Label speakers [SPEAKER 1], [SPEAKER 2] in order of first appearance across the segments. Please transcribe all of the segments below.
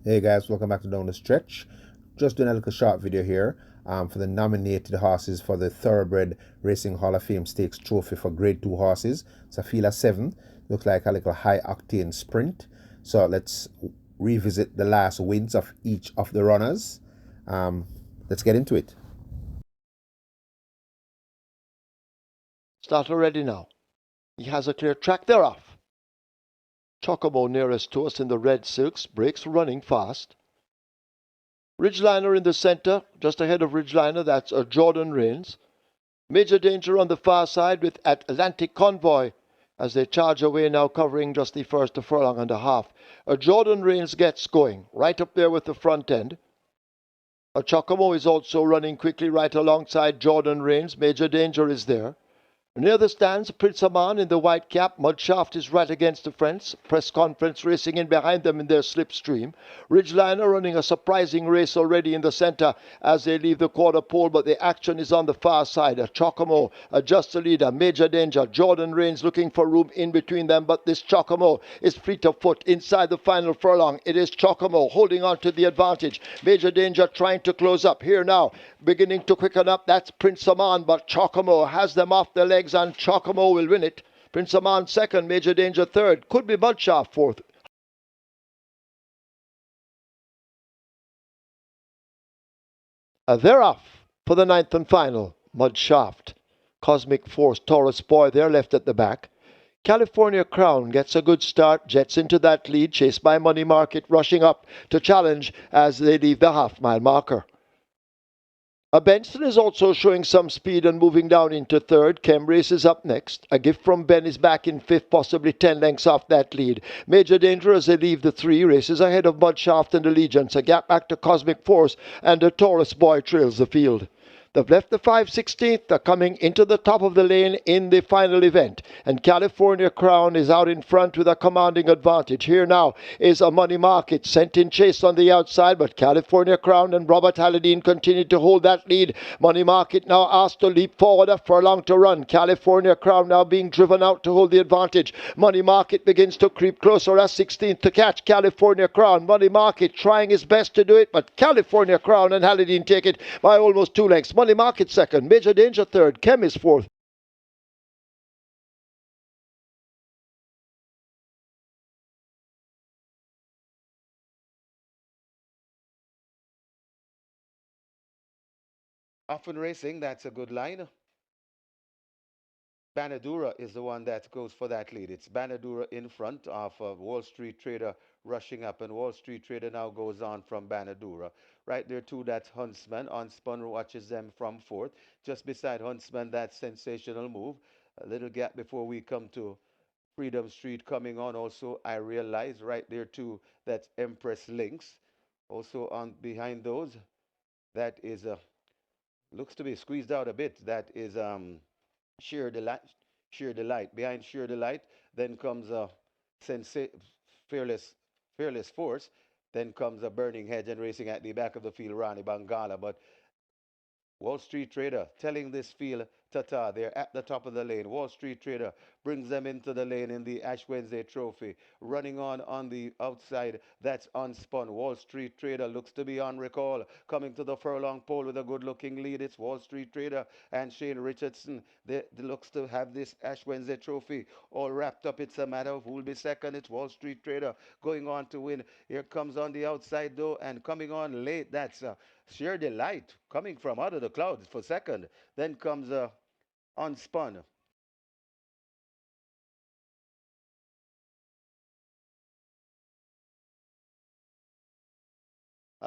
[SPEAKER 1] Hey guys, welcome back to Down the Stretch. Just doing a little short video here for the nominated horses for the Thoroughbred Racing Hall of Fame Stakes Trophy for Grade 2 horses. It's a field of 7. Looks like a little high octane sprint. So let's revisit the last wins of each of the runners. Let's get into it.
[SPEAKER 2] Starter ready now. He has a clear track thereof. Chocobo nearest to us in the red silks, breaks running fast. Ridgeliner in the center, just ahead of Ridgeliner, that's a Jordan Reigns. Major danger on the far side with Atlantic Convoy as they charge away now, covering just the first furlong and a half. A Jordan Reigns gets going, right up there with the front end. A Chocobo is also running quickly right alongside Jordan Reigns. Major danger is there. Near the stands, Prince Aman in the white cap. Mudshaft is right against the fence. Press Conference racing in behind them in their slipstream. Ridgeliner running a surprising race already in the center as they leave the quarter pole, but the action is on the far side. A Chocomo, a Just a Leader, Major Danger. Jordan Reigns looking for room in between them, but this Chocomo is fleet of foot inside the final furlong. It is Chocomo holding on to the advantage. Major Danger trying to close up here now, beginning to quicken up. That's Prince Aman, but Chocomo has them off their legs, and Chocomo will win it. Prince Aman second, Major Danger third. Could be Mudshaft fourth. They're off for the ninth and final. Mudshaft, Cosmic Force, Taurus Boy, they're left at the back. California Crown gets a good start, jets into that lead, chased by Money Market, rushing up to challenge as they leave the half-mile marker. Benson is also showing some speed and moving down into third. Cambridge is up next. A Gift from Ben is back in fifth, possibly 10 lengths off that lead. Major Danger as they leave the three, races ahead of Mudshaft and Allegiance. A gap back to Cosmic Force, and the Taurus Boy trails the field. They've left the 5/16th. They're coming into the top of the lane in the final event. And California Crown is out in front with a commanding advantage. Here now is a Money Market sent in chase on the outside, but California Crown and Robert Halladine continue to hold that lead. Money Market now asked to leap forward, a furlong to run. California Crown now being driven out to hold the advantage. Money Market begins to creep closer as 16th to catch California Crown. Money Market trying his best to do it, but California Crown and Halladine take it by almost 2 lengths. Money Market second, Major Danger third, Chem is fourth.
[SPEAKER 3] Often Racing, that's a good line. Banadura is the one that goes for that lead. It's Banadura in front of Wall Street Trader rushing up, and Wall Street Trader now goes on from Banadura. Right there, too, that's Huntsman. Huntsman watches them from fourth. Just beside Huntsman, that sensational move. A little gap before we come to Freedom Street coming on. Also, I realize right there, too, that's Empress Links. Also on behind those, that is looks to be squeezed out a bit. That is Sheer Delight. Sheer Delight. Behind Sheer Delight, then comes a sensa- fearless, fearless Force. Then comes a Burning Hedge, and racing at the back of the field, Rani Bangala. But Wall Street Trader telling this field, Tata, they're at the top of the lane. Wall Street Trader brings them into the lane in the Ash Wednesday Trophy. Running on the outside, that's Unspun. Wall Street Trader looks to be on recall. Coming to the furlong pole with a good-looking lead. It's Wall Street Trader and Shane Richardson. They looks to have this Ash Wednesday Trophy all wrapped up. It's a matter of who will be second. It's Wall Street Trader going on to win. Here comes on the outside, though, and coming on late, that's Sheer Delight coming from out of the clouds for second. Then comes Unspun.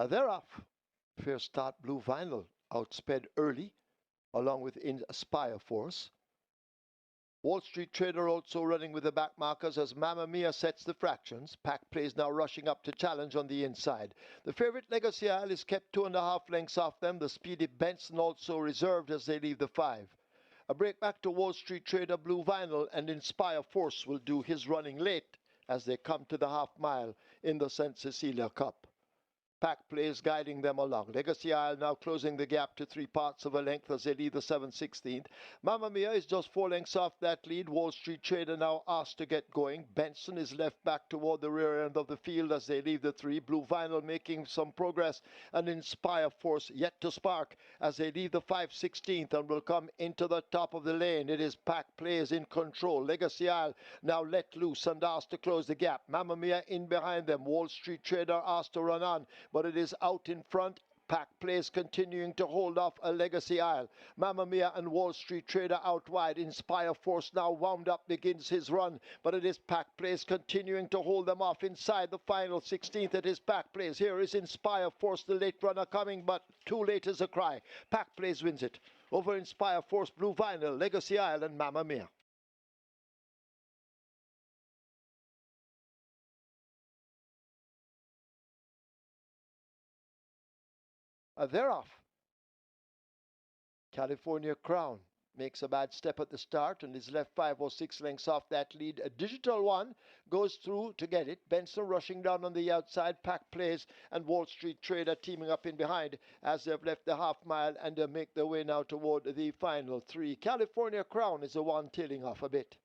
[SPEAKER 2] They're off. Fair start, Blue Vinyl outsped early, along with Inspire Force. Wall Street Trader also running with the back markers as Mamma Mia sets the fractions. Pack plays now rushing up to challenge on the inside. The favorite Legacy Isle is kept 2.5 lengths off them. The speedy Benson also reserved as they leave the 5. A break back to Wall Street Trader, Blue Vinyl, and Inspire Force will do his running late as they come to the half mile in the St. Cecilia Cup. Pack Plays guiding them along. Legacy Isle now closing the gap to 3 parts of a length as they lead the 7/16. Mamma Mia is just 4 lengths off that lead. Wall Street Trader now asked to get going. Benson is left back toward the rear end of the field as they leave the 3. Blue Vinyl making some progress, and Inspire Force yet to spark as they leave the 5/16 and will come into the top of the lane. It is Pack Plays in control. Legacy Isle now let loose and asked to close the gap. Mamma Mia in behind them. Wall Street Trader asked to run on, but it is out in front. Pack Plays continuing to hold off a Legacy Isle. Mamma Mia and Wall Street Trader out wide. Inspire Force now wound up, begins his run, but it is Pack Plays continuing to hold them off inside the final 16th. It is Pack Plays. Here is Inspire Force, the late runner coming, but too late is a cry. Pack Plays wins it over Inspire Force, Blue Vinyl, Legacy Isle, and Mamma Mia. They're off. California Crown makes a bad step at the start and is left 5 or 6 lengths off that lead. A Digital One goes through to get it. Benson rushing down on the outside. Pack Plays and Wall Street Trader teaming up in behind as they've left the half mile and they make their way now toward the final 3. California Crown is the one tailing off a bit.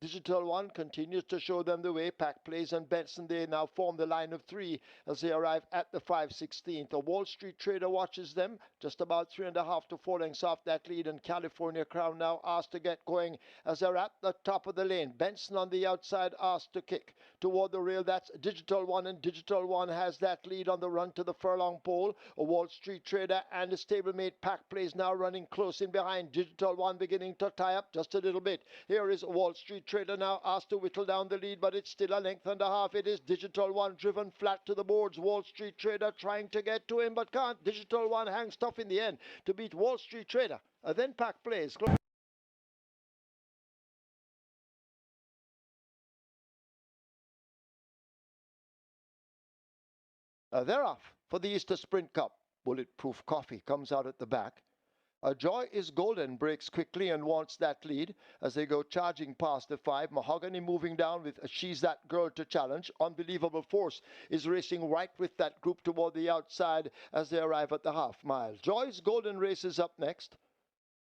[SPEAKER 2] Digital One continues to show them the way. Pack Plays and Benson, they now form the line of 3 as they arrive at the 5/16. The Wall Street Trader watches them just about 3.5 to 4 lengths off that lead, and California Crown now asked to get going as they're at the top of the lane. Benson on the outside asked to kick toward the rail. That's Digital One, and Digital One has that lead on the run to the furlong pole. A Wall Street Trader and a stablemate Pack Plays now running close in behind. Digital One beginning to tie up just a little bit. Here is Wall Street Trader now asked to whittle down the lead, but it's still a length and a half. It is Digital One driven flat to the boards. Wall Street Trader trying to get to him but can't. Digital One hangs tough in the end to beat Wall Street Trader. Then Pack Plays. They're off for the Easter Sprint Cup. Bulletproof Coffee comes out at the back. Joy is Golden breaks quickly and wants that lead as they go charging past the 5. Mahogany moving down with She's That Girl to challenge. Unbelievable Force is racing right with that group toward the outside as they arrive at the half mile. Joy is Golden races up next.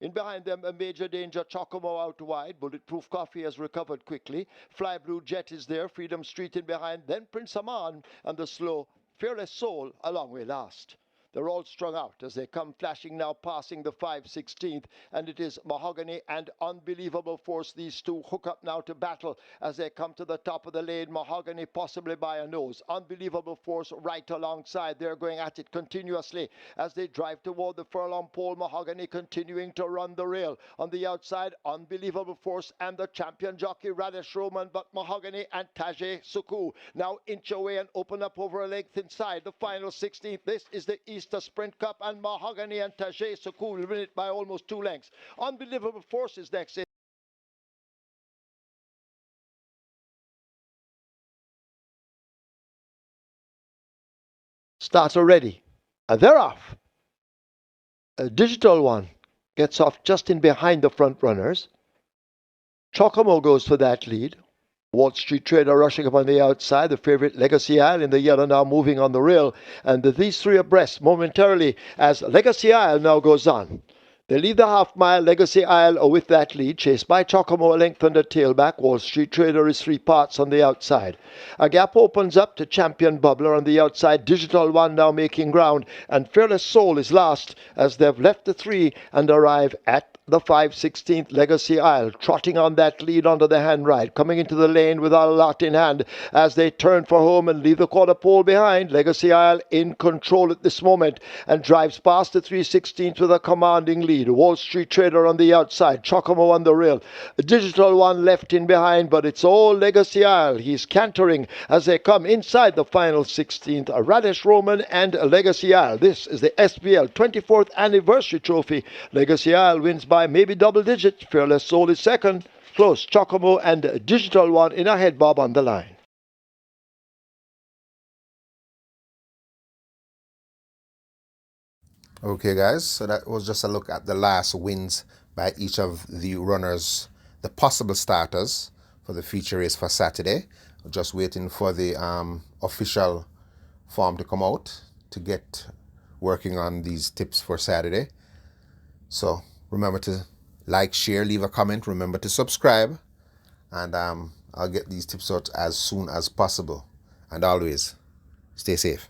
[SPEAKER 2] In behind them, a Major Danger, Chocomo out wide. Bulletproof Coffee has recovered quickly. Fly Blue Jet is there. Freedom Street in behind. Then Prince Aman and the slow Fearless Soul a long way last. They're all strung out as they come flashing now, passing the 5/16, and it is Mahogany and Unbelievable Force. These two hook up now to battle as they come to the top of the lane. Mahogany possibly by a nose. Unbelievable Force right alongside. They're going at it continuously as they drive toward the furlong pole. Mahogany continuing to run the rail. On the outside, Unbelievable Force and the champion jockey Radish Roman, but Mahogany and Tajay Suku now inch away and open up over a length inside the final 16th. This is the Easter Sprint Cup, and Mahogany and Tajay Suku will win it by almost 2 lengths. Unbelievable Force is next. Starts already, and they're off. A Digital One gets off just in behind the front runners. Chocomo goes for that lead. Wall Street Trader rushing up on the outside. The favorite Legacy Isle in the yellow now moving on the rail. And these 3 abreast momentarily as Legacy Isle now goes on. They leave the half mile. Legacy Isle with that lead, chased by Chocomo a length on the tailback. Wall Street Trader is 3 parts on the outside. A gap opens up to Champion Bubbler on the outside. Digital One now making ground, and Fearless Soul is last as they've left the 3 and arrive at the 5/16th. Legacy Isle trotting on that lead under the hand ride, coming into the lane with a lot in hand as they turn for home and leave the quarter pole behind. Legacy Isle in control at this moment and drives past the 3/16th with a commanding lead. Wall Street Trader on the outside, Chocomo on the rail. A Digital One left in behind, but it's all Legacy Isle. He's cantering as they come inside the final 16th. Radish Roman and Legacy Isle. This is the SPL 24th anniversary trophy. Legacy Isle wins by maybe double digits. Fearless Soul is second. Close, Chocomo and Digital One in ahead, Bob on the line.
[SPEAKER 1] Okay, guys, so that was just a look at the last wins by each of the runners, the possible starters for the feature race for Saturday. Just waiting for the official form to come out. to get working on these tips for Saturday. So remember to like, share, leave a comment. Remember to subscribe, and I'll get these tips out as soon as possible. And always stay safe.